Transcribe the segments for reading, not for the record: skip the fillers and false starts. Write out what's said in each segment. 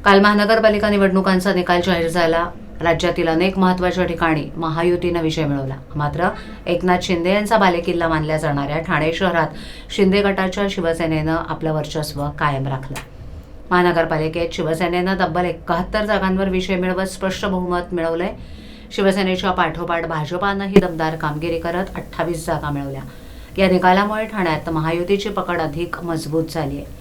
काल महानगरपालिका निवडणुकांचा निकाल जाहीर झाला। राज्यातील अनेक महत्त्वाच्या ठिकाणी महायुतीनं विजय मिळवला। मात्र एकनाथ शिंदे यांचा बालेकिल्ला मानल्या जाणाऱ्या ठाणे शहरात शिंदे गटाच्या शिवसेनेनं आपलं वर्चस्व कायम राखलं। महानगरपालिकेत शिवसेनेनं तब्बल 71 जागांवर विजय मिळवत स्पष्ट बहुमत मिळवलंय। शिवसेनेच्या पाठोपाठ भाजपानंही दमदार कामगिरी करत 28 जागा मिळवल्या। या निकालामुळे ठाण्यात महायुतीची पकड अधिक मजबूत झाली आहे।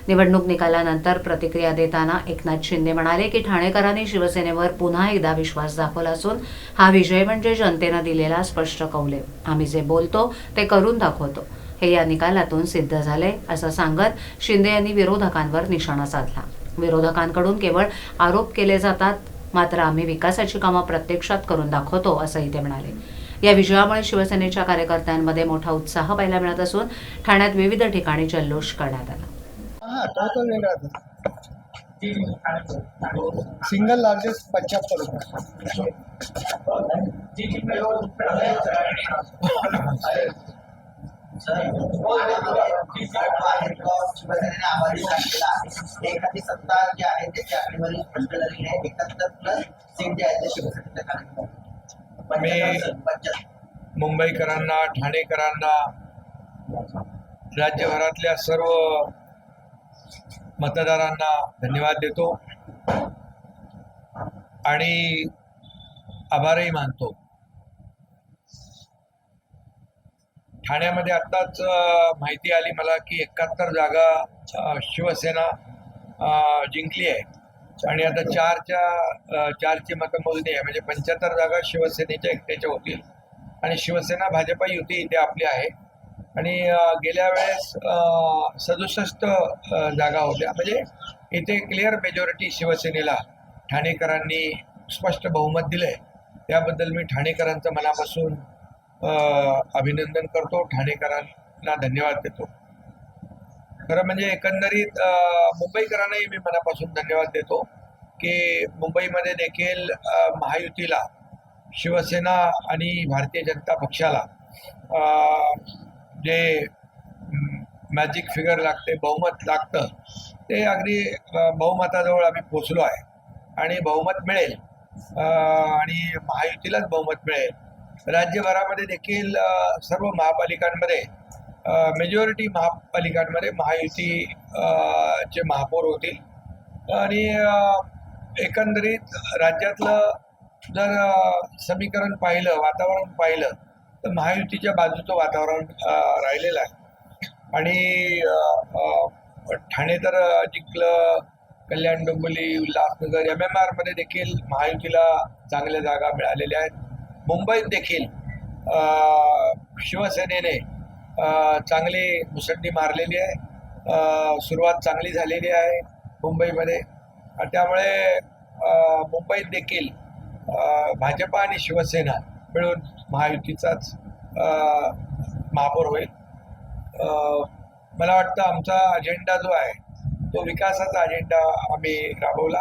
निवडणूक निकालानंतर प्रतिक्रिया देताना एकनाथ शिंदे म्हणाले की ठाणेकरांनी शिवसेनेवर पुन्हा एकदा विश्वास दाखवला असून हा विजय म्हणजे जनतेनं दिलेला स्पष्ट कौल आहे। आम्ही जे बोलतो ते करून दाखवतो, हे या निकालातून सिद्ध झाले असं सांगत शिंदे यांनी विरोधकांवर निशाणा साधला। विरोधकांकडून केवळ आरोप केले जातात, मात्र आम्ही विकासाची कामं प्रत्यक्षात करून दाखवतो असंही ते म्हणाले। या विजयामुळे शिवसेनेच्या कार्यकर्त्यांमध्ये मोठा उत्साह पाहायला मिळत असून ठाण्यात विविध ठिकाणी जल्लोष करण्यात आला। सिंगल लार्जेस्ट 75 रुपये। शिवसेनेने आभारी सांगितलेला आहे। एखादी सत्ता जी आहे त्याची आकडेवारी स्पष्ट झालेली आहे। 71 प्लस सीट जे आहे ते शिवसेनेच्या खाली। मुंबईकरांना, ठाणेकरांना, राज्यभरातल्या सर्व मतदारांना धन्यवाद देतो आणि आभारही मानतो। ठाण्यामध्ये आत्ताच माहिती आली मला की 71 जागा शिवसेना जिंकली आहे आणि आता चारची मतमोजणी आहे, म्हणजे 75 जागा शिवसेनेच्या एकट्याच्या होतील आणि शिवसेना भाजपा युती इथे आपली आहे। आणि गेल्या वेळेस 67 जागा होत्या, म्हणजे इथे क्लिअर मेजॉरिटी शिवसेनेला ठाणेकरांनी स्पष्ट बहुमत दिलंय। त्याबद्दल मी ठाणेकरांचं मनापासून अभिनंदन करतो, ठाणेकरांना धन्यवाद देतो। खरं म्हणजे एकंदरीत मुंबईकरांनाही मी मनापासून धन्यवाद देतो की मुंबईमध्ये देखील महायुतीला, शिवसेना आणि भारतीय जनता पक्षाला जे मॅजिक फिगर लागते, बहुमत लागतं, ते अगदी बहुमताजवळ आम्ही पोचलो आहे आणि बहुमत मिळेल आणि महायुतीलाच बहुमत मिळेल। राज्यभरामध्ये देखील सर्व महापालिकांमध्ये मेजॉरिटी महापालिकांमध्ये महायुती चे महापौर होतील आणि एकंदरीत राज्यातलं जर समीकरण पाहिलं, वातावरण पाहिलं तर महायुतीच्या बाजूचं वातावरण राहिलेलं आहे आणि ठाणे तर जिंकलं, कल्याण, डोंबिवली, उल्हासनगर, MMR मध्ये देखील महायुतीला चांगल्या जागा मिळालेल्या आहेत। मुंबईत देखील शिवसेनेने चांगली मुसंडी मारलेली आहे, सुरुवात चांगली झालेली आहे मुंबईमध्ये। त्यामुळे मुंबईत देखील भाजपा आणि शिवसेना मिळून महायुतीचाच महापौर होईल। मला वाटतं आमचा अजेंडा जो आहे तो विकासाचा अजेंडा आम्ही राबवला।